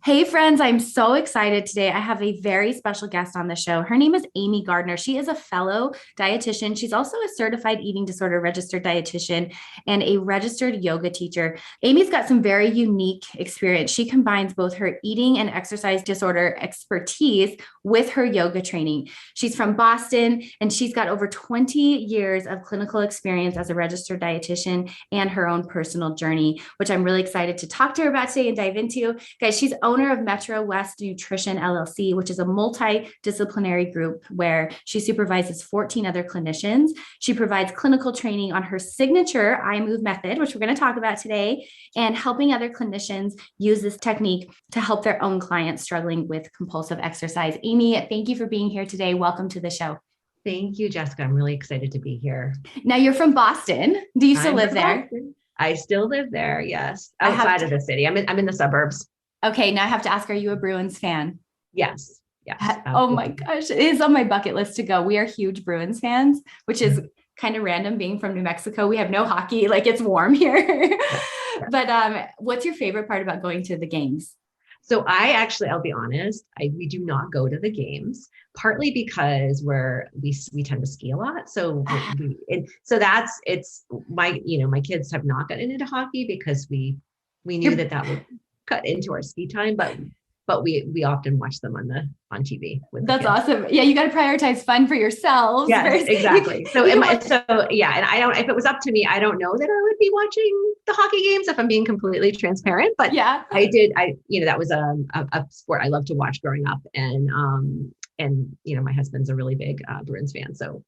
Hey friends, I'm so excited today. I have a very special guest on the show. Her name is Amy Gardner. She is a fellow dietitian. She's also a certified eating disorder registered dietitian and a registered yoga teacher. Amy's got some very unique experience. She combines both her eating and exercise disorder expertise with her yoga training. She's from Boston and she's got over 20 years of clinical experience as a registered dietitian and her own personal journey, which I'm really excited to talk to her about today and dive into. Guys, she's owner of Metro West Nutrition LLC, which is a multidisciplinary group where she supervises 14 other clinicians. She provides clinical training on her signature I Move method, which we're going to talk about today, and helping other clinicians use this technique to help their own clients struggling with compulsive exercise. Amy, thank you for being here today. Welcome to the show. Thank you, Jessica. I'm really excited to be here. Now, you're from Boston. Do you still live there? Boston. I still live there, yes. Outside of the city. I'm in the suburbs. Okay, now I have to ask, are you a Bruins fan? Yes. Oh my gosh, it is on my bucket list to go. We are huge Bruins fans, which is kind of random being from New Mexico. We have no hockey, like it's warm here. But what's your favorite part about going to the games? So I'll be honest, we do not go to the games, partly because we tend to ski a lot. So my kids have not gotten into hockey because we knew that would cut into our ski time, but we often watch them on TV. That's awesome. Yeah, you got to prioritize fun for yourselves. Yes, exactly. And if it was up to me, I don't know that I would be watching the hockey games if I'm being completely transparent. But yeah, that was a sport I loved to watch growing up, and my husband's a really big Bruins fan, so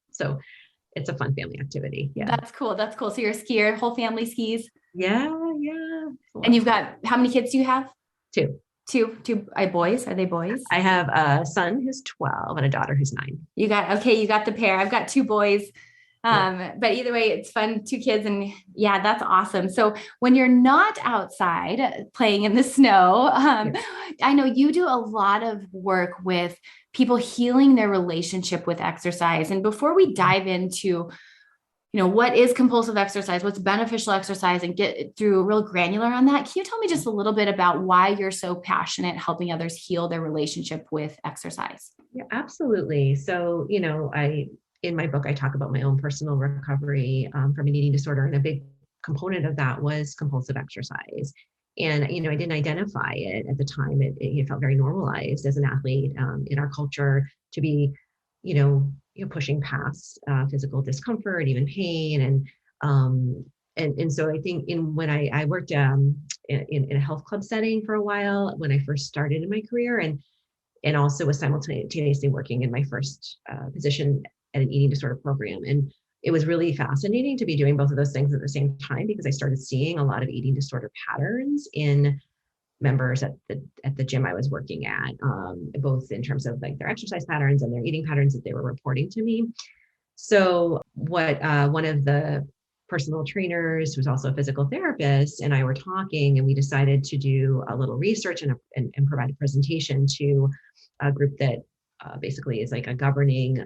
it's a fun family activity. Yeah, that's cool. So you're a skier, whole family skis. Yeah. And you've got, how many kids do you have? Two boys. Are they boys? I have a son who's 12 and a daughter who's 9. You got the pair. I've got 2 boys. But either way, it's fun, 2 kids. And yeah, that's awesome. So when you're not outside playing in the snow, I know you do a lot of work with people healing their relationship with exercise. And before we dive into what is compulsive exercise, what's beneficial exercise, and get through real granular on that, can you tell me just a little bit about why you're so passionate helping others heal their relationship with exercise? Yeah, absolutely. So, in my book, I talk about my own personal recovery from an eating disorder, and a big component of that was compulsive exercise. And, I didn't identify it at the time. It felt very normalized as an athlete in our culture to be, pushing past physical discomfort, even pain. And so I think when I worked in a health club setting for a while, when I first started in my career, and also was simultaneously working in my first position at an eating disorder program. And it was really fascinating to be doing both of those things at the same time, because I started seeing a lot of eating disorder patterns in members at the gym I was working at, both in terms of like their exercise patterns and their eating patterns that they were reporting to me. So what one of the personal trainers, who's also a physical therapist, and I were talking, and we decided to do a little research and provide a presentation to a group that basically is like a governing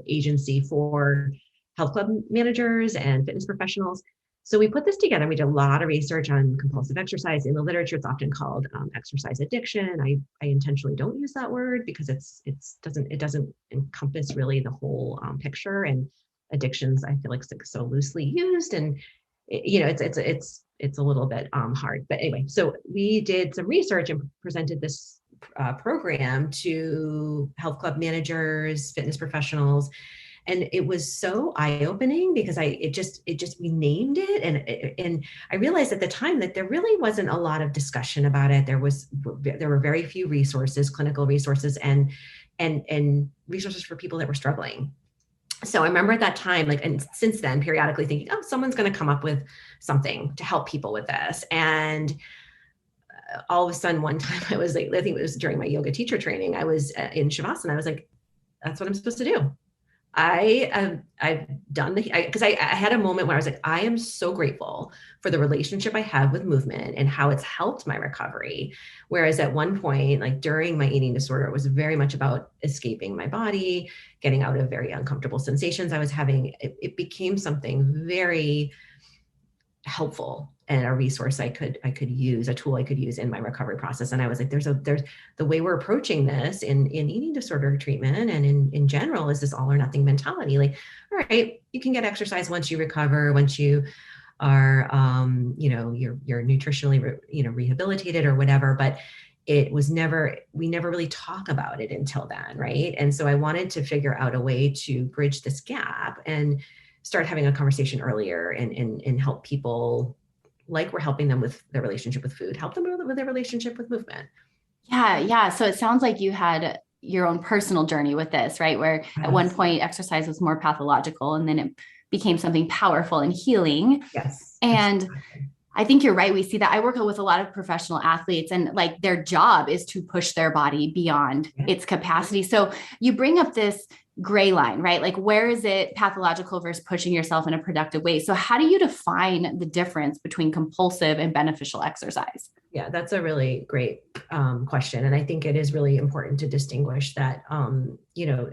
agency for health club managers and fitness professionals. So we put this together. We did a lot of research on compulsive exercise. In the literature, it's often called exercise addiction. I intentionally don't use that word because it doesn't encompass really the whole picture. And addictions, I feel like, so loosely used, and it's a little bit hard. But anyway, so we did some research and presented this program to health club managers, fitness professionals. And it was so eye-opening because we named it, and I realized at the time that there really wasn't a lot of discussion about it. There were very few resources, clinical resources, and resources for people that were struggling. So I remember at that time, and since then, periodically thinking, oh, someone's going to come up with something to help people with this. And all of a sudden, one time I think it was during my yoga teacher training, I was in Shavasana. I was like, that's what I'm supposed to do. I've done because I had a moment where I was like, I am so grateful for the relationship I have with movement and how it's helped my recovery. Whereas at one point, like during my eating disorder, it was very much about escaping my body, getting out of very uncomfortable sensations I was having. It became something very helpful and a resource I could use, a tool I could use in my recovery process. And I was like, there's the way we're approaching this in eating disorder treatment and in general is this all or nothing mentality. Like, all right, you can get exercise once you recover, once you are, you're nutritionally, rehabilitated or whatever, but we never really talk about it until then. Right. And so I wanted to figure out a way to bridge this gap and start having a conversation earlier and help people, like we're helping them with their relationship with food, help them with their relationship with movement. Yeah. Yeah. So it sounds like you had your own personal journey with this, right? Where at one point exercise was more pathological and then it became something powerful and healing. Yes. And Exactly. I think you're right. We see that. I work with a lot of professional athletes and like their job is to push their body beyond its capacity. So you bring up this gray line, right? Like where is it pathological versus pushing yourself in a productive way? So how do you define the difference between compulsive and beneficial exercise? Yeah, that's a really great question. And I think it is really important to distinguish that,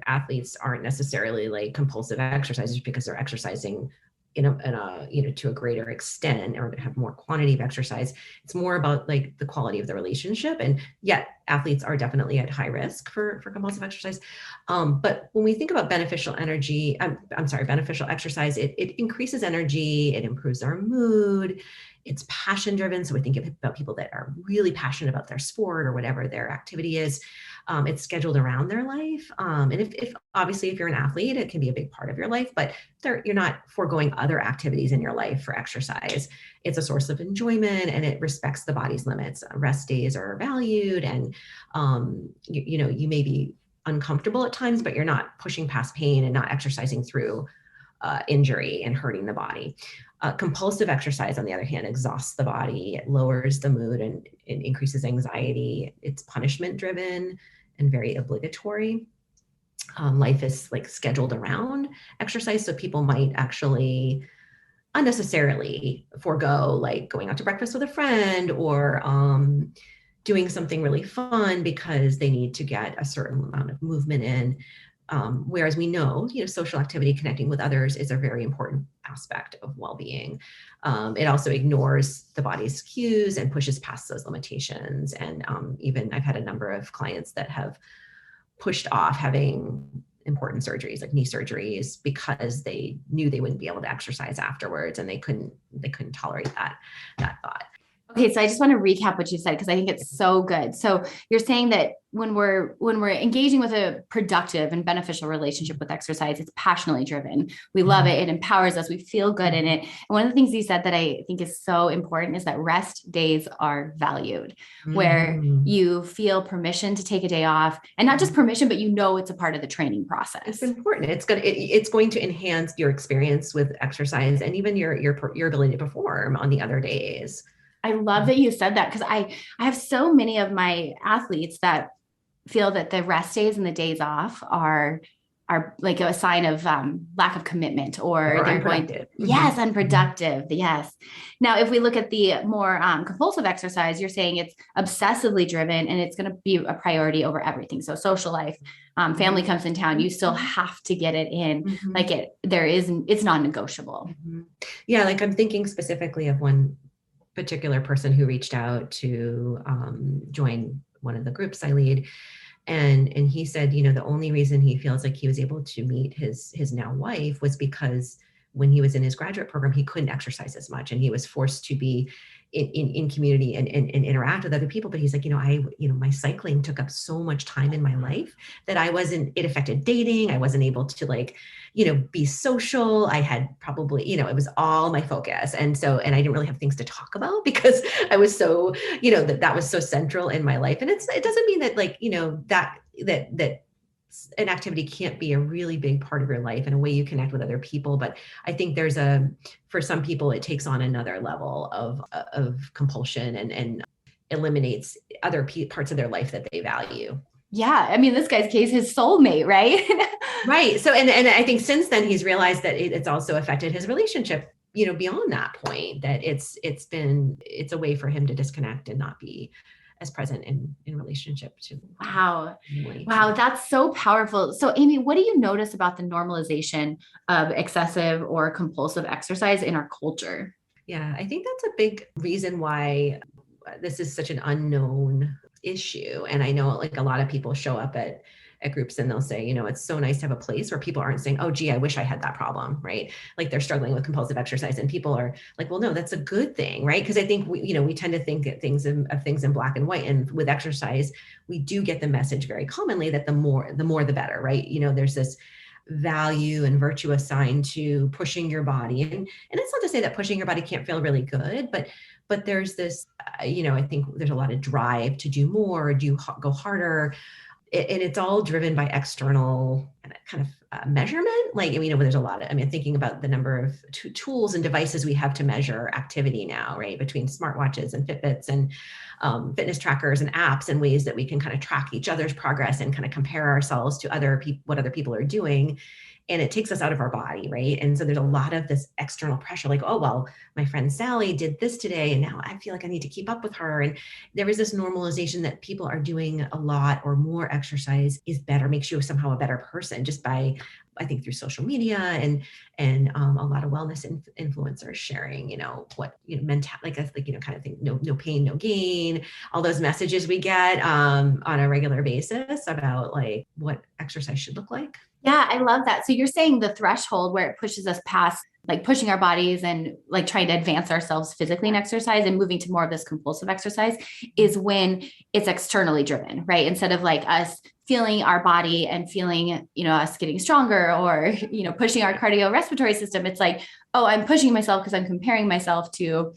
athletes aren't necessarily like compulsive exercisers because they're exercising to a greater extent or have more quantity of exercise. It's more about like the quality of the relationship. And yet athletes are definitely at high risk for compulsive exercise. But when we think about beneficial exercise, it increases energy, it improves our mood, it's passion driven. So we think about people that are really passionate about their sport or whatever their activity is. It's scheduled around their life. And if obviously, if you're an athlete, it can be a big part of your life, but you're not foregoing other activities in your life for exercise. It's a source of enjoyment and it respects the body's limits. Rest days are valued and, you may be uncomfortable at times, but you're not pushing past pain and not exercising through injury and hurting the body. Compulsive exercise, on the other hand, exhausts the body, it lowers the mood and it increases anxiety. It's punishment driven and very obligatory. Life is like scheduled around exercise. So people might actually unnecessarily forego like going out to breakfast with a friend or doing something really fun because they need to get a certain amount of movement in. Whereas we know, social activity, connecting with others is a very important aspect of well-being. It also ignores the body's cues and pushes past those limitations. And even I've had a number of clients that have pushed off having important surgeries like knee surgeries because they knew they wouldn't be able to exercise afterwards and they couldn't tolerate that thought. Okay, so I just want to recap what you said because I think it's so good. So you're saying that when we're engaging with a productive and beneficial relationship with exercise, it's passionately driven. We love it. It empowers us. We feel good in it. And one of the things you said that I think is so important is that rest days are valued, where you feel permission to take a day off, and not just permission, but it's a part of the training process. It's important. It's going to enhance your experience with exercise and even your ability to perform on the other days. I love that you said that because I have so many of my athletes that feel that the rest days and the days off are like a sign of lack of commitment or they're unproductive. Yes, unproductive. Yes. Now, if we look at the more compulsive exercise, you're saying it's obsessively driven and it's going to be a priority over everything. So social life, family comes in town, you still have to get it in. Like it's non-negotiable. Yeah. Like I'm thinking specifically of one particular person who reached out to join one of the groups I lead. And he said, the only reason he feels like he was able to meet his now wife was because when he was in his graduate program, he couldn't exercise as much and he was forced to be in community and interact with other people. But he's like, my cycling took up so much time in my life that it affected dating. I wasn't able to be social. I had probably, it was all my focus. And I didn't really have things to talk about because I was so, that was so central in my life. And it doesn't mean that that an activity can't be a really big part of your life and a way you connect with other people. But I think for some people, it takes on another level of compulsion and eliminates other parts of their life that they value. Yeah. I mean, this guy's case, his soulmate, right? Right. So, and I think since then he's realized that it's also affected his relationship, beyond that point, that it's a way for him to disconnect and not be as present in relationship to. Wow. That's so powerful. So Amy, what do you notice about the normalization of excessive or compulsive exercise in our culture? Yeah, I think that's a big reason why this is such an unknown issue. And I know like a lot of people show up at groups and they'll say, it's so nice to have a place where people aren't saying, oh, gee, I wish I had that problem, right? Like they're struggling with compulsive exercise, and people are like, well, no, that's a good thing, right? Because I think we tend to think of things in black and white, and with exercise, we do get the message very commonly that the more the better, right? There's this value and virtue assigned to pushing your body, and it's not to say that pushing your body can't feel really good, but there's this I think there's a lot of drive to do more, go harder, and it's all driven by external kind of measurement. Like, there's a lot of, thinking about the number of tools and devices we have to measure activity now, right? Between smartwatches and Fitbits and fitness trackers and apps, and ways that we can kind of track each other's progress and kind of compare ourselves to what other people are doing. And it takes us out of our body, right? And so there's a lot of this external pressure, like, oh, well, my friend Sally did this today, and now I feel like I need to keep up with her. And there is this normalization that people are doing a lot or more exercise is better, makes you somehow a better person, just by, I think, through social media and a lot of wellness influencers sharing, what, mental, like kind of thing, no pain, no gain, all those messages we get on a regular basis about like what exercise should look like. Yeah, I love that. So you're saying the threshold where it pushes us past like pushing our bodies and like trying to advance ourselves physically in exercise and moving to more of this compulsive exercise is when it's externally driven, right? Instead of like us feeling our body and feeling, us getting stronger or, pushing our cardiorespiratory system. It's like, oh, I'm pushing myself because I'm comparing myself to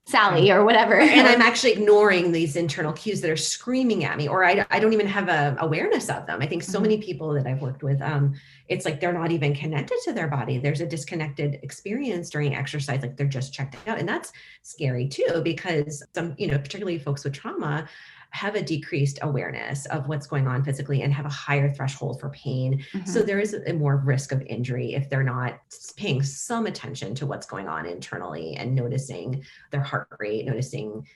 Sally or whatever. And I'm actually ignoring these internal cues that are screaming at me, or I don't even have a awareness of them. I think so many people that I've worked with, it's like they're not even connected to their body. There's a disconnected experience during exercise, like they're just checked out. And that's scary too, because some, particularly folks with trauma, have a decreased awareness of what's going on physically and have a higher threshold for pain. So there is a more risk of injury if they're not paying some attention to what's going on internally and noticing their heart rate, noticing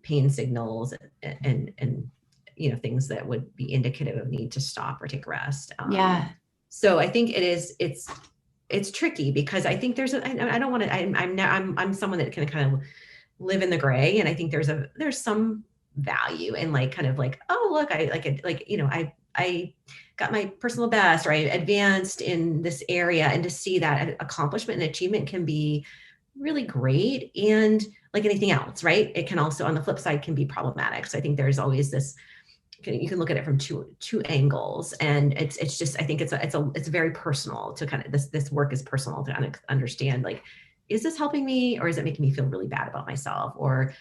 pain signals and things that would be indicative of need to stop or take rest. So I think it's tricky, because I think I don't want to, I'm someone that can kind of live in the gray. And I think there's some value in like, kind of like, oh, look, I got my personal best, or I advanced in this area, and to see that accomplishment and achievement can be really great. And like anything else, right? It can also, on the flip side, can be problematic. So I think there's always this, you can look at it from two angles, and it's just, I think it's very personal to kind of, this work is personal to understand, like, is this helping me, or is it making me feel really bad about myself? Or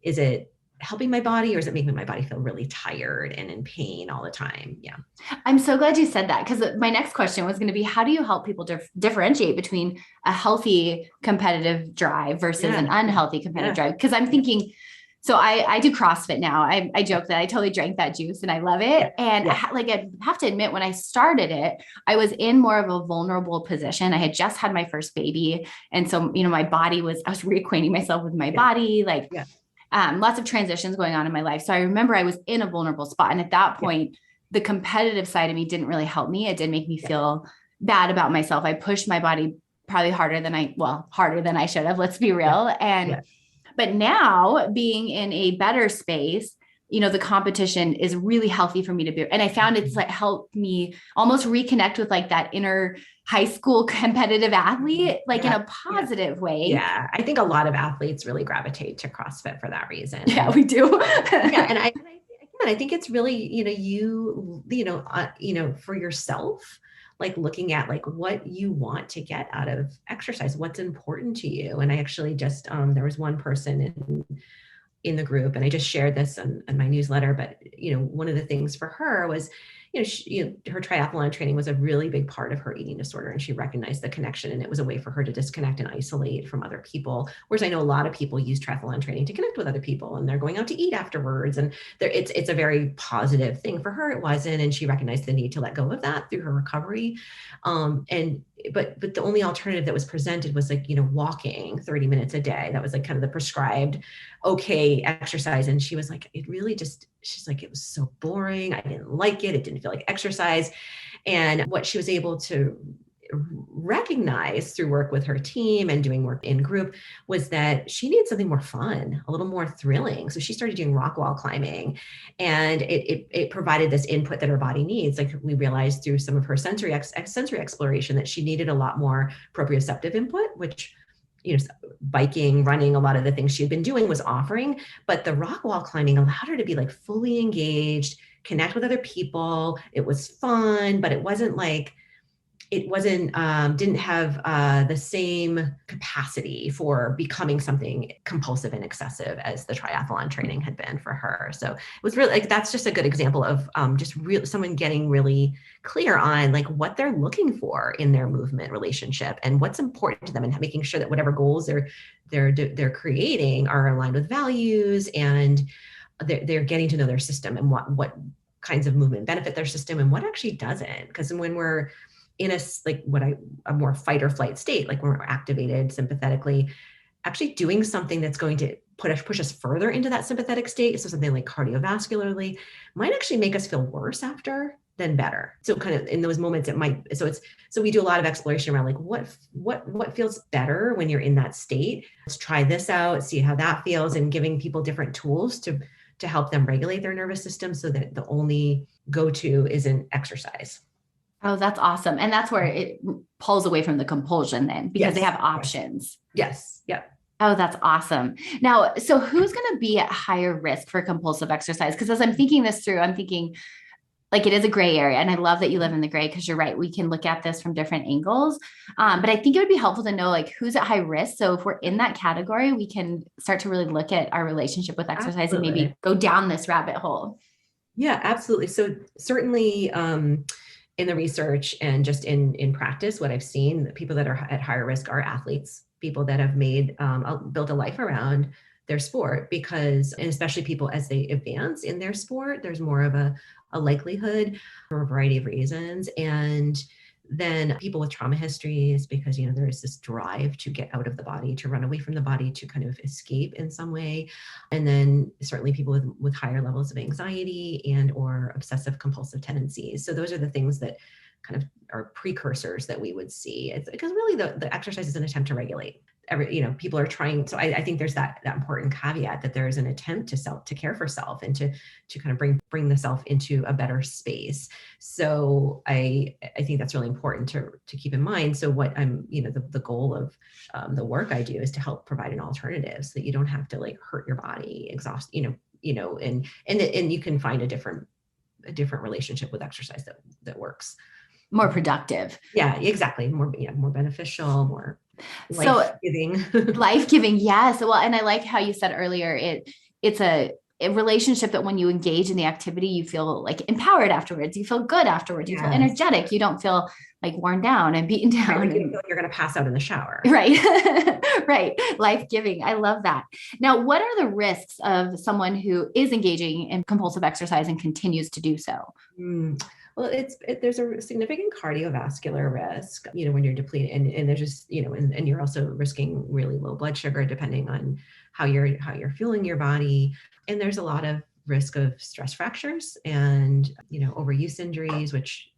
is it helping my body, or is it making my body feel really tired and in pain all the time? Yeah. I'm so glad you said that, because my next question was going to be, how do you help people differentiate between a healthy competitive drive versus an unhealthy competitive drive? Because I'm thinking, so I do CrossFit now. I joke that I totally drank that juice and I love it. And I have to admit, when I started it, I was in more of a vulnerable position. I had just had my first baby. And so, my body I was reacquainting myself with my body, lots of transitions going on in my life. So I remember I was in a vulnerable spot. And at that point, the competitive side of me didn't really help me. It did make me feel bad about myself. I pushed my body probably harder than I should have, let's be real. But now, being in a better space, the competition is really healthy for me to be. And I found it's like helped me almost reconnect with like that inner high school competitive athlete, like in a positive way. Yeah. I think a lot of athletes really gravitate to CrossFit for that reason. Yeah, we do. And I think it's really, for yourself, like looking at like what you want to get out of exercise, what's important to you. And I actually just, there was one person in the group, and I just shared this in my newsletter, but, one of the things for her was, her triathlon training was a really big part of her eating disorder, and she recognized the connection, and it was a way for her to disconnect and isolate from other people. Whereas I know a lot of people use triathlon training to connect with other people, and they're going out to eat afterwards, and it's a very positive thing. For her, it wasn't, and she recognized the need to let go of that through her recovery. But the only alternative that was presented was like, walking 30 minutes a day. That was like kind of the prescribed okay exercise. And she was like, she's like, it was so boring. I didn't like it. It didn't feel like exercise. And what she was able to recognized through work with her team and doing work in group was that she needed something more fun, a little more thrilling. So she started doing rock wall climbing, and it provided this input that her body needs. Like we realized through some of her sensory exploration that she needed a lot more proprioceptive input, which, biking, running, a lot of the things she had been doing was offering, but the rock wall climbing allowed her to be like fully engaged, connect with other people. It was fun, but it wasn't didn't have the same capacity for becoming something compulsive and excessive as the triathlon training had been for her. So it was really like, that's just a good example of someone getting really clear on like what they're looking for in their movement relationship and what's important to them, and making sure that whatever goals they're creating are aligned with values, and they're getting to know their system and what kinds of movement benefit their system and what actually doesn't. Because when we're in a more fight or flight state, like when we're activated sympathetically, actually doing something that's going to push us further into that sympathetic state, so something like cardiovascularly, might actually make us feel worse after than better. So kind of in those moments so we do a lot of exploration around like what feels better when you're in that state. Let's try this out, see how that feels, and giving people different tools to help them regulate their nervous system so that the only go-to isn't exercise. Oh, that's awesome. And that's where it pulls away from the compulsion then, because they have options. Yes. Yep. Oh, that's awesome. Now, so who's going to be at higher risk for compulsive exercise? Because as I'm thinking this through, I'm thinking like it is a gray area. And I love that you live in the gray, because you're right. We can look at this from different angles. But I think it would be helpful to know like who's at high risk. So if we're in that category, we can start to really look at our relationship with exercise and maybe go down this rabbit hole. Yeah, absolutely. So certainly, in the research and just in practice, what I've seen, the people that are at higher risk are athletes, people that have built a life around their sport, and especially people as they advance in their sport, there's more of a likelihood for a variety of reasons. And then people with trauma histories, because, there is this drive to get out of the body, to run away from the body, to kind of escape in some way. And then certainly people with higher levels of anxiety and or obsessive compulsive tendencies. So those are the things that kind of are precursors that we would see. It's because really the exercise is an attempt to regulate. People are trying. So I think there's that important caveat that there is an attempt to care for self and to kind of bring the self into a better space. So I think that's really important to keep in mind. So what the goal of the work I do is to help provide an alternative so that you don't have to like hurt your body, exhaust, and you can find a different relationship with exercise that works. More productive. Yeah, exactly. More beneficial, more life-giving. Life-giving. Yes. Well, and I like how you said earlier, it's a relationship that when you engage in the activity, you feel like empowered afterwards. You feel good afterwards. You feel energetic. You don't feel like worn down and beaten down. Right, you don't feel like you're going to pass out in the shower. Right. Right. Life-giving. I love that. Now, what are the risks of someone who is engaging in compulsive exercise and continues to do so? Well, there's a significant cardiovascular risk, when you're depleted, and there's just, and you're also risking really low blood sugar depending on how you're fueling your body. And there's a lot of risk of stress fractures and, overuse injuries, which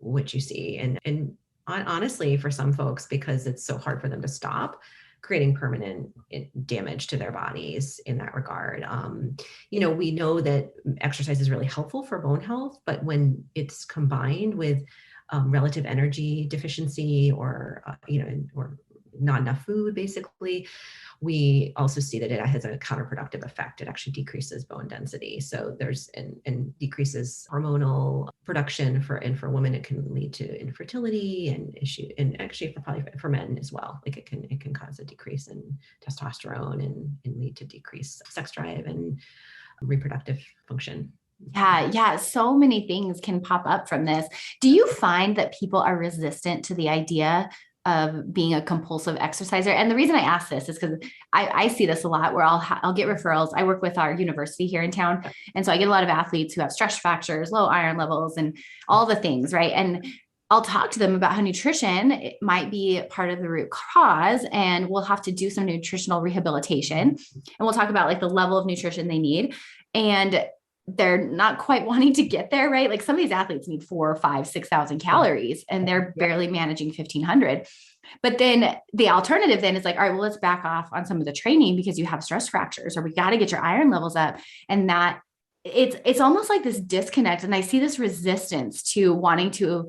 you see. And honestly, for some folks, because it's so hard for them to stop, creating permanent damage to their bodies in that regard. We know that exercise is really helpful for bone health, but when it's combined with relative energy deficiency or not enough food, basically, we also see that it has a counterproductive effect. It actually decreases bone density. So there's and decreases hormonal production for women. It can lead to infertility and actually for men as well. Like it can cause a decrease in testosterone and lead to decreased sex drive and reproductive function. Yeah. So many things can pop up from this. Do you find that people are resistant to the idea of being a compulsive exerciser? And the reason I ask this is because I see this a lot where I'll get referrals. I work with our university here in town. And so I get a lot of athletes who have stress fractures, low iron levels, and all the things, right? And I'll talk to them about how nutrition it might be part of the root cause, and we'll have to do some nutritional rehabilitation. And we'll talk about like the level of nutrition they need. And they're not quite wanting to get there, right? Like some of these athletes need 4, 5, 6,000 calories and they're barely managing 1,500. But then the alternative then is like, all right, well, let's back off on some of the training because you have stress fractures, or we got to get your iron levels up. And that it's almost like this disconnect. And I see this resistance to wanting to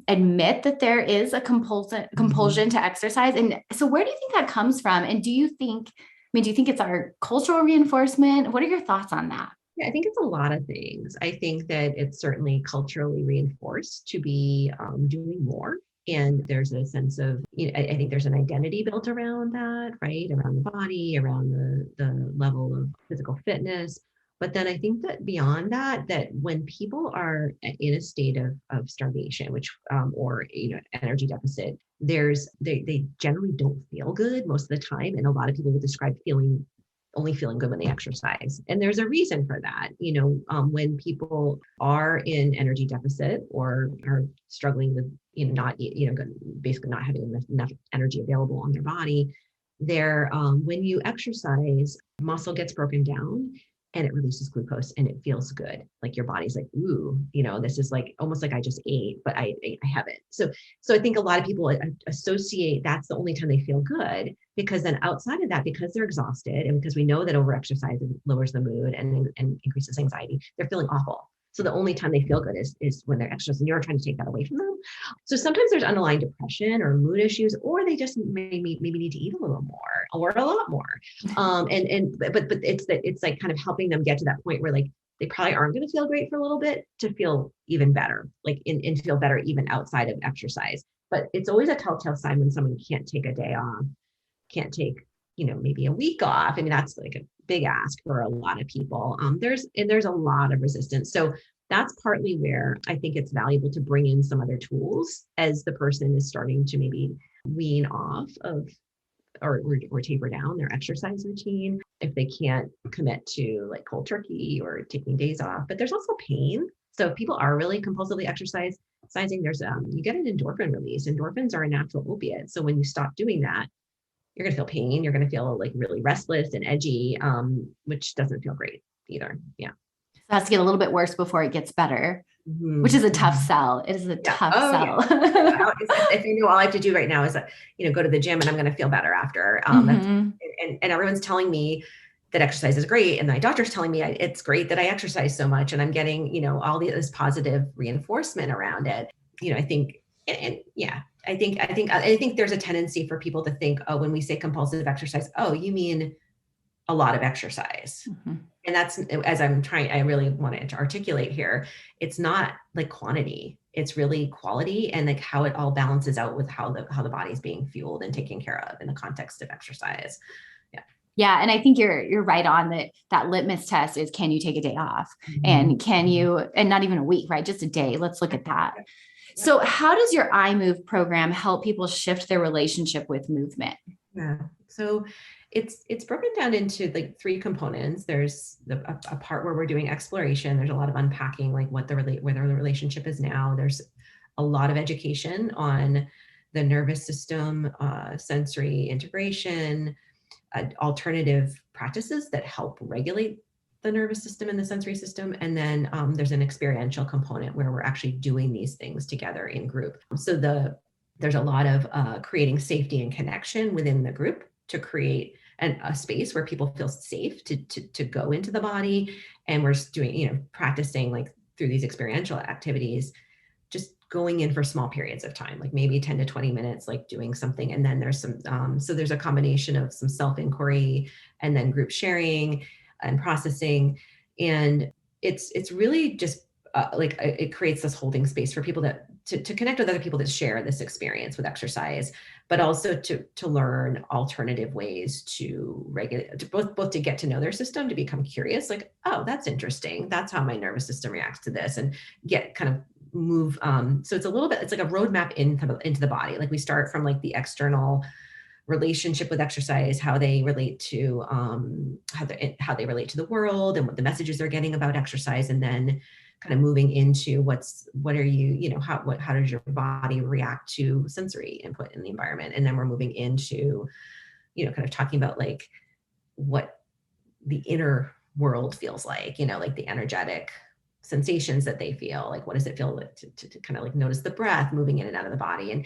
admit that there is a compulsion to exercise. And so where do you think that comes from? And do you think, do you think it's our cultural reinforcement? What are your thoughts on that? Yeah, I think it's a lot of things. I think that it's certainly culturally reinforced to be doing more. And there's a sense of, I think there's an identity built around that, right? Around the body, around the level of physical fitness. But then I think that beyond that, that when people are in a state of starvation, which or energy deficit, they generally don't feel good most of the time. And a lot of people will describe only feeling good when they exercise. And there's a reason for that. When people are in energy deficit or are struggling with, basically not having enough energy available on their body, when you exercise, muscle gets broken down and it releases glucose and it feels good. Like your body's like, ooh, this is like almost like I just ate, but I haven't. So I think a lot of people associate that's the only time they feel good, because then outside of that, because they're exhausted and because we know that overexercise lowers the mood and increases anxiety, they're feeling awful. So the only time they feel good is when they're exercising, and you're trying to take that away from them. So sometimes there's underlying depression or mood issues, or they just maybe need to eat a little more or a lot more. But it's like kind of helping them get to that point where like they probably aren't going to feel great for a little bit to feel even better, like and feel better even outside of exercise. But it's always a telltale sign when someone can't take a day off, can't take, maybe a week off. I mean, that's like a big ask for a lot of people. There's a lot of resistance. So that's partly where I think it's valuable to bring in some other tools as the person is starting to maybe wean off of or taper down their exercise routine if they can't commit to like cold turkey or taking days off. But there's also pain. So if people are really compulsively exercising, there's you get an endorphin release. Endorphins are a natural opiate. So when you stop doing that, you're going to feel pain. You're going to feel like really restless and edgy, which doesn't feel great either. Yeah. So it has to get a little bit worse before it gets better, which is a tough sell. It is a tough sell. Yeah. If all I have to do right now is, go to the gym and I'm going to feel better after. And everyone's telling me that exercise is great. And my doctor's telling me it's great that I exercise so much and I'm getting, all this positive reinforcement around it. I think, I think there's a tendency for people to think, oh, when we say compulsive exercise, oh, you mean a lot of exercise. And that's, as I really want to articulate here, it's not like quantity, it's really quality and like how it all balances out with how the body's being fueled and taken care of in the context of exercise. Yeah. And I think you're right on that litmus test is, can you take a day off? And can you, and not even a week, right? Just a day. Let's look at that. So how does your iMove program help people shift their relationship with movement? Yeah. So it's broken down into like 3 components. There's a part where we're doing exploration. There's a lot of unpacking, like where the relationship is now. There's a lot of education on the nervous system, sensory integration, alternative practices that help regulate the nervous system and the sensory system. And then there's an experiential component where we're actually doing these things together in group. So there's a lot of creating safety and connection within the group to create a space where people feel safe to go into the body. And we're doing, practicing like through these experiential activities, just going in for small periods of time, like maybe 10 to 20 minutes, like doing something. And then there's some, so there's a combination of some self-inquiry and then group sharing and processing. And it's really just it creates this holding space for people to connect with other people that share this experience with exercise, but also to learn alternative ways to regulate, to both to get to know their system, to become curious, like, oh, that's interesting. That's how my nervous system reacts to this, and get kind of move. So it's like a roadmap into the body. Like we start from like the external relationship with exercise, how they relate to how they relate to the world and what the messages they're getting about exercise, and then kind of moving into how does your body react to sensory input in the environment, and then we're moving into kind of talking about like what the inner world feels like, like the energetic sensations that they feel. Like, what does it feel like to kind of like notice the breath moving in and out of the body? And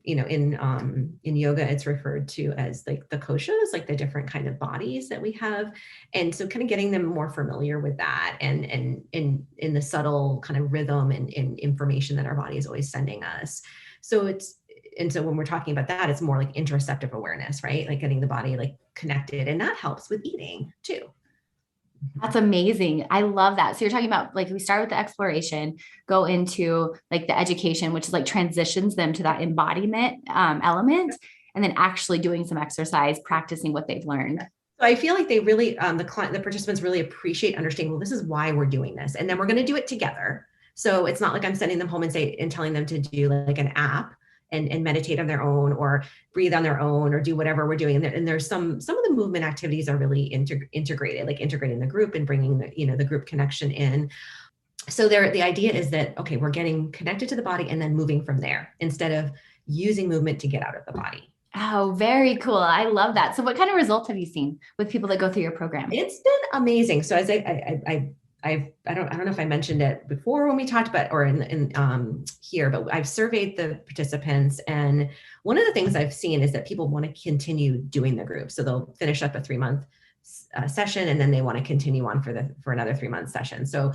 in yoga, it's referred to as like the koshas, like the different kind of bodies that we have. And so kind of getting them more familiar with that, and in the subtle kind of rhythm and information that our body is always sending us. And so when we're talking about that, it's more like interoceptive awareness, right? Like getting the body like connected, and that helps with eating too. That's amazing. I love that. So you're talking about like we start with the exploration, go into like the education, which is like transitions them to that embodiment element, and then actually doing some exercise, practicing what they've learned. So I feel like they really, the participants really appreciate understanding, well, this is why we're doing this. And then we're going to do it together. So it's not like I'm sending them home and telling them to do like an app and meditate on their own, or breathe on their own, or do whatever we're doing. And there's some of the movement activities are really integrated, like integrating the group and bringing the group connection in. So the idea is that, okay, we're getting connected to the body and then moving from there, instead of using movement to get out of the body. Oh, very cool. I love that. So what kind of results have you seen with people that go through your program? It's been amazing. So as I don't know if I mentioned it before when we talked about, or in here, but I've surveyed the participants, and one of the things I've seen is that people want to continue doing the group. So they'll finish up a 3-month session, and then they want to continue on for another 3-month session. So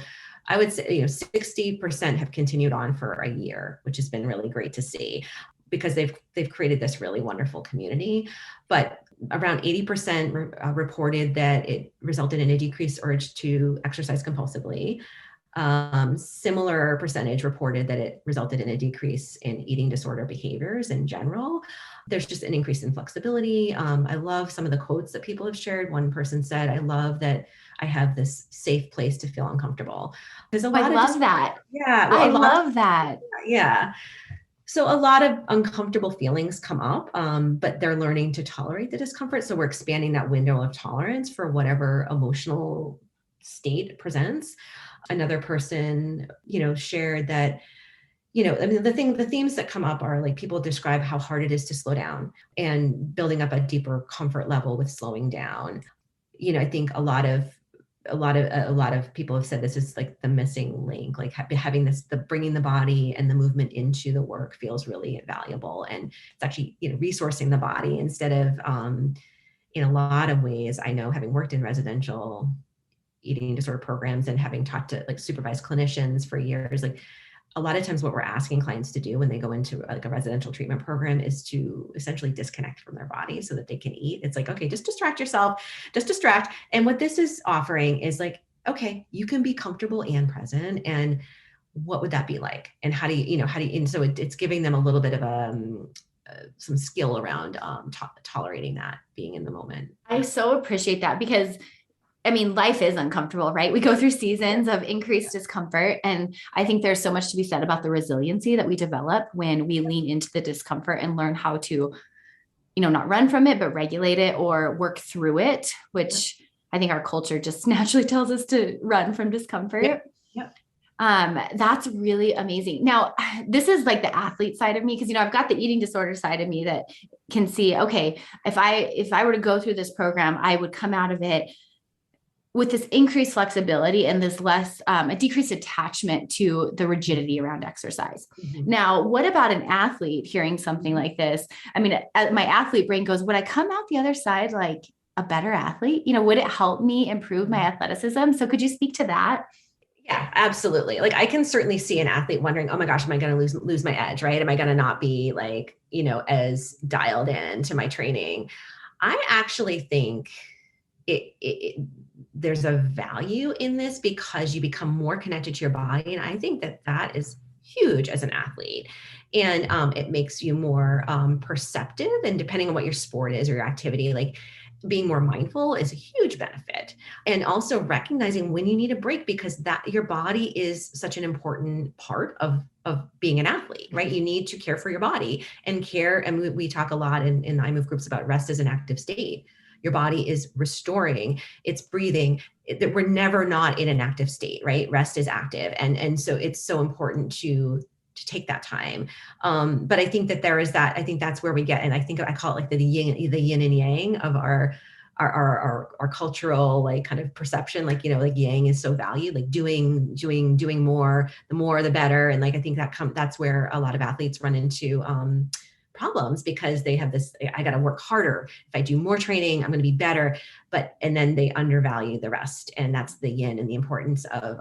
I would say 60% have continued on for a year, which has been really great to see, because they've created this really wonderful community. But around 80% reported that it resulted in a decreased urge to exercise compulsively. Similar percentage reported that it resulted in a decrease in eating disorder behaviors in general. There's just an increase in flexibility. I love some of the quotes that people have shared. One person said, "I love that I have this safe place to feel uncomfortable." There's a lot I love that. Yeah. I love that. Yeah. So a lot of uncomfortable feelings come up, but they're learning to tolerate the discomfort. So we're expanding that window of tolerance for whatever emotional state presents. Another person, shared that, I mean, the themes that come up are like, people describe how hard it is to slow down, and building up a deeper comfort level with slowing down. I think a lot of people have said this is like the missing link, like having bringing the body and the movement into the work feels really valuable. And it's actually, resourcing the body instead of, in a lot of ways, I know, having worked in residential eating disorder programs and having talked to like supervised clinicians for years, like a lot of times what we're asking clients to do when they go into like a residential treatment program is to essentially disconnect from their body so that they can eat. It's like, okay, just distract yourself, just distract. And what this is offering is like, okay, you can be comfortable and present. And what would that be like? And how do you, and so it's giving them a little bit of some skill around tolerating that, being in the moment. I so appreciate that, because I mean, life is uncomfortable, right? We go through seasons of increased discomfort. And I think there's so much to be said about the resiliency that we develop when we lean into the discomfort and learn how to, not run from it, but regulate it or work through it, which I think our culture just naturally tells us to run from discomfort. Yep. That's really amazing. Now, this is like the athlete side of me, because, I've got the eating disorder side of me that can see, okay, if I were to go through this program, I would come out of it with this increased flexibility and this less, a decreased attachment to the rigidity around exercise. Mm-hmm. Now, what about an athlete hearing something like this? I mean, my athlete brain goes, would I come out the other side like a better athlete? Would it help me improve my athleticism? So could you speak to that? Yeah, absolutely. Like I can certainly see an athlete wondering, oh my gosh, am I going to lose my edge, right? Am I going to not be like, as dialed in to my training? I actually think there's a value in this because you become more connected to your body. And I think that is huge as an athlete. And it makes you more perceptive. And depending on what your sport is or your activity, like being more mindful is a huge benefit. And also recognizing when you need a break, because that your body is such an important part of being an athlete, right? You need to care for your body and care. And we talk a lot in the iMove groups about rest as an active state. Your body is restoring, it's breathing. We're never not in an active state, right? Rest is active. And so it's so important to take that time. But I think that there is that, I think that's where we get, and I think I call it like the yin and yang of our our cultural like kind of perception, like, you know, like yang is so valued, like doing more, the more the better. And like, I think that's where a lot of athletes run into problems, because they have this, I got to work harder. If I do more training, I'm going to be better. And then they undervalue the rest. And that's the yin, and the importance of,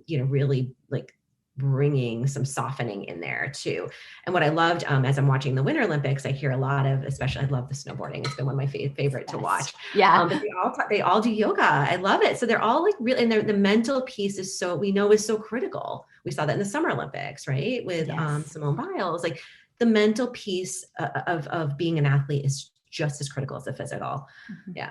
you know, really like bringing some softening in there too. And what I loved, as I'm watching the Winter Olympics, I hear a lot of, especially I love the snowboarding. It's been one of my favorite to watch. Yeah. But they all do yoga. I love it. So they're all like really, and the mental piece is so critical. We saw that in the Summer Olympics, right? With Simone Biles, like the mental piece of being an athlete is just as critical as the physical. Mm-hmm. Yeah.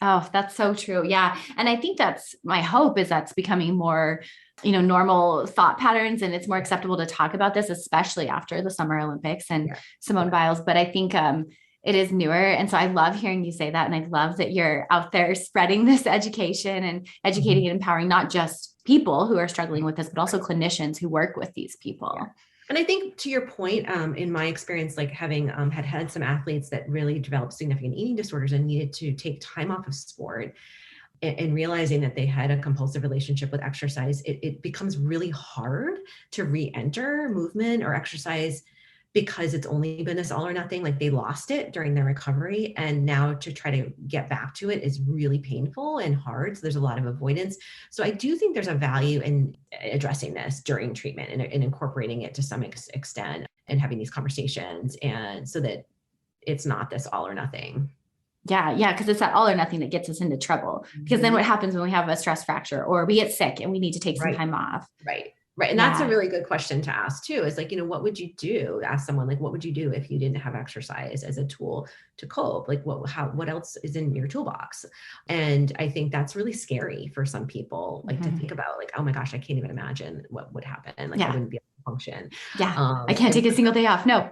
Oh, that's so true. Yeah. And I think that's my hope, is that's becoming more, you know, normal thought patterns, and it's more acceptable to talk about this, especially after the Summer Olympics and Simone Biles. But I think it is newer. And so I love hearing you say that. And I love that you're out there spreading this education and educating and empowering not just people who are struggling with this, but also clinicians who work with these people. Yeah. And I think to your point, in my experience, like having had some athletes that really developed significant eating disorders and needed to take time off of sport, and realizing that they had a compulsive relationship with exercise, it becomes really hard to re-enter movement or exercise, because it's only been this all or nothing. Like they lost it during their recovery, and now to try to get back to it is really painful and hard. So there's a lot of avoidance. So I do think there's a value in addressing this during treatment, and incorporating it to some extent, and having these conversations, and so that it's not this all or nothing. Yeah. Yeah. Cause it's that all or nothing that gets us into trouble, because then what happens when we have a stress fracture or we get sick and we need to take some time off? Right. And that's a really good question to ask too, is like, you know, what would you do? Ask someone, like, what would you do if you didn't have exercise as a tool to cope? Like what else is in your toolbox? And I think that's really scary for some people, like to think about, like, oh my gosh, I can't even imagine what would happen. Like I wouldn't be able to function. Yeah. I can't take a single day off. No.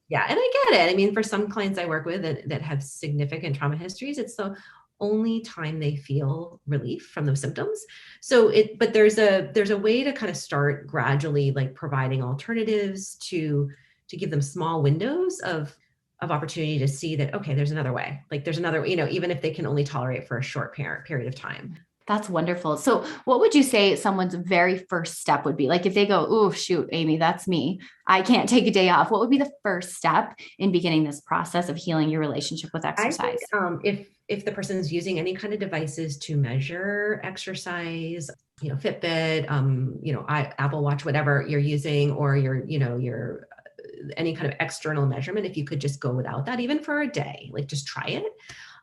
Yeah. And I get it. I mean, for some clients I work with that have significant trauma histories, it's the only time they feel relief from those symptoms. But there's a way to kind of start gradually, like providing alternatives to give them small windows of opportunity to see that, okay, there's another way. Like there's another, you know, even if they can only tolerate for a short period of time. That's wonderful. So what would you say someone's very first step would be? Like if they go, oh, shoot, Amy, that's me, I can't take a day off. What would be the first step in beginning this process of healing your relationship with exercise? I think, if the person's using any kind of devices to measure exercise, you know, Fitbit, you know, Apple Watch, whatever you're using, or your any kind of external measurement, if you could just go without that, even for a day, like just try it.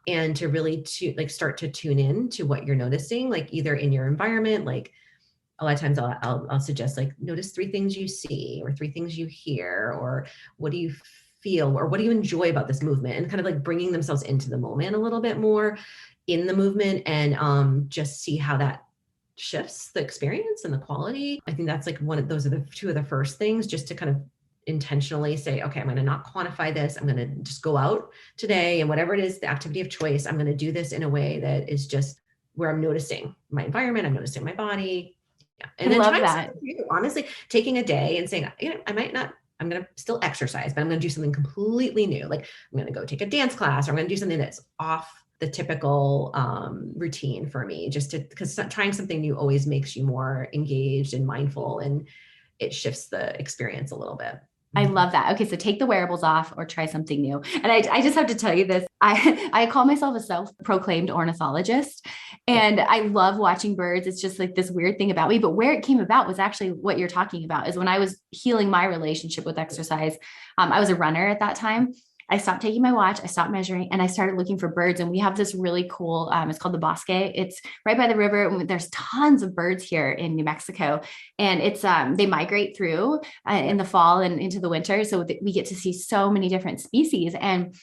And to really start to tune in to what you're noticing, like either in your environment, like a lot of times I'll suggest, like, notice 3 things you see, or 3 things you hear, or what do you feel, or what do you enjoy about this movement, and kind of like bringing themselves into the moment a little bit more in the movement, and just see how that shifts the experience and the quality. I think that's like those are the 2 of the first things, just to kind of intentionally say, okay, I'm going to not quantify this. I'm going to just go out today, and whatever it is, the activity of choice, I'm going to do this in a way that is just where I'm noticing my environment, I'm noticing my body. Yeah. And then trying something new, honestly, taking a day and saying, you know, I'm going to still exercise, but I'm going to do something completely new. Like I'm going to go take a dance class, or I'm going to do something that's off the typical routine for me, because trying something new always makes you more engaged and mindful, and it shifts the experience a little bit. I love that. Okay. So take the wearables off or try something new. And I just have to tell you this. I call myself a self-proclaimed ornithologist, and I love watching birds. It's just like this weird thing about me, but where it came about was actually what you're talking about, is when I was healing my relationship with exercise. I was a runner at that time. I stopped taking my watch, I stopped measuring, and I started looking for birds. And we have this really cool, it's called the Bosque. It's right by the river. And there's tons of birds here in New Mexico. And it's, they migrate through in the fall and into the winter. So we get to see so many different species. And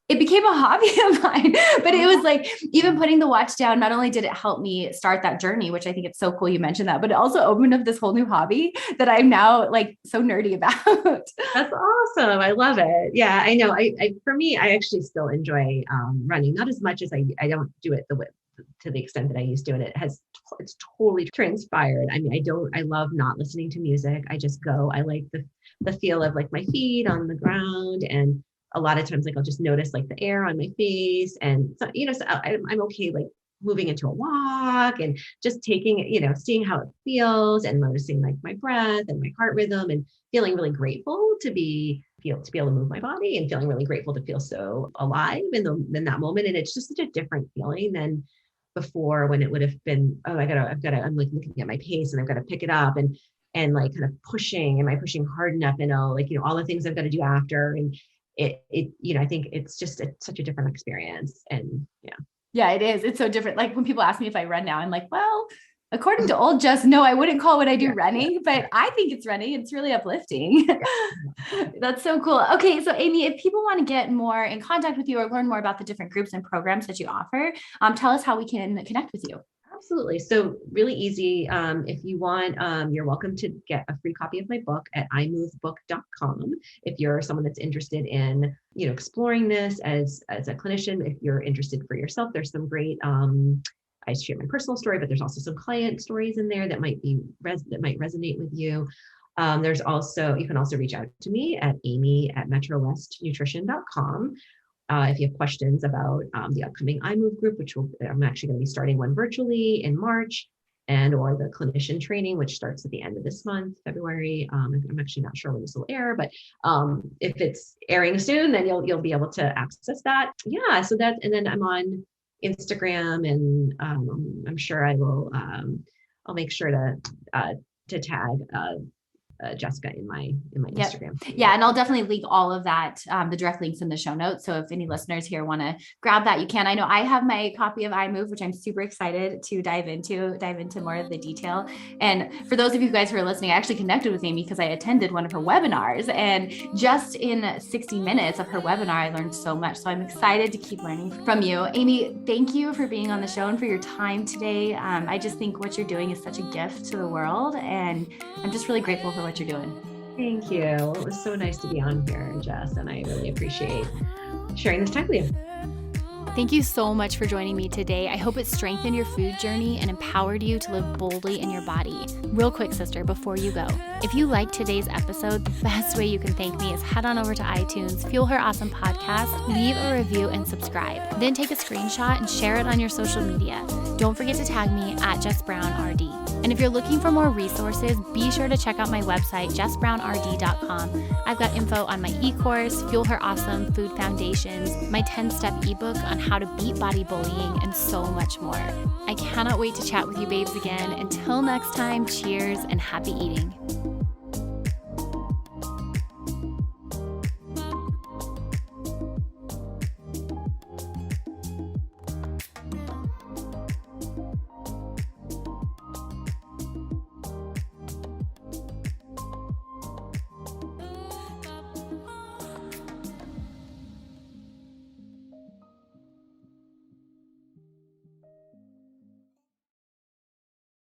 it became a hobby of mine, but it was like, even putting the watch down, not only did it help me start that journey, which I think it's so cool you mentioned that, but it also opened up this whole new hobby that I'm now like so nerdy about. That's awesome. I love it. Yeah, I know. For me, I actually still enjoy running, not as much as I don't do it to the extent that I used to, and it's totally transpired. I mean, I love not listening to music. I just go. I like the feel of like my feet on the ground, and a lot of times, like I'll just notice like the air on my face, and so, so I'm okay, like moving into a walk and just taking it, seeing how it feels and noticing like my breath and my heart rhythm, and feeling really grateful to be able to move my body, and feeling really grateful to feel so alive in that moment. And it's just such a different feeling than before, when it would have been, oh, I'm like looking at my pace and I've got to pick it up, and like kind of pushing, am I pushing hard enough? All the things I've got to do after. And I think it's just such a different experience. And yeah. Yeah, it is. It's so different. Like when people ask me if I run now, I'm like, well, according to old Jess, no, I wouldn't call what I do running, but I think it's running. It's really uplifting. That's so cool. Okay. So Amy, if people want to get more in contact with you or learn more about the different groups and programs that you offer, tell us how we can connect with you. Absolutely. So really easy. If you want, you're welcome to get a free copy of my book at imovebook.com. If you're someone that's interested in, exploring this as a clinician, if you're interested for yourself, there's some great, I share my personal story, but there's also some client stories in there that might resonate with you. There's also, you can also reach out to me at amy@metrowestnutrition.com. If you have questions about the upcoming iMove group, I'm actually going to be starting one virtually in March, or the clinician training, which starts at the end of this month, February. I'm actually not sure when this will air, but if it's airing soon, then you'll be able to access that. Yeah. So and then I'm on Instagram, and I'm sure I will. I'll make sure to tag Jessica in my Instagram. Yeah. And I'll definitely link all of that, the direct links in the show notes. So if any listeners here want to grab that, you can. I know I have my copy of iMove, which I'm super excited to dive into more of the detail. And for those of you guys who are listening, I actually connected with Amy because I attended one of her webinars, and just in 60 minutes of her webinar, I learned so much. So I'm excited to keep learning from you. Amy, thank you for being on the show and for your time today. I just think what you're doing is such a gift to the world, and I'm just really grateful for what you're doing. Thank you. It was so nice to be on here, Jess, and I really appreciate sharing this time with you. Thank you so much for joining me today. I hope it strengthened your food journey and empowered you to live boldly in your body. Real quick, sister, before you go, if you liked today's episode, the best way you can thank me is head on over to iTunes, Fuel Her Awesome Podcast, leave a review and subscribe. Then take a screenshot and share it on your social media. Don't forget to tag me at JessBrownRD. And if you're looking for more resources, be sure to check out my website, JessBrownRD.com. I've got info on my e-course, Fuel Her Awesome Food Foundations, my 10-step ebook on how to beat body bullying, and so much more. I cannot wait to chat with you babes again. Until next time, cheers and happy eating.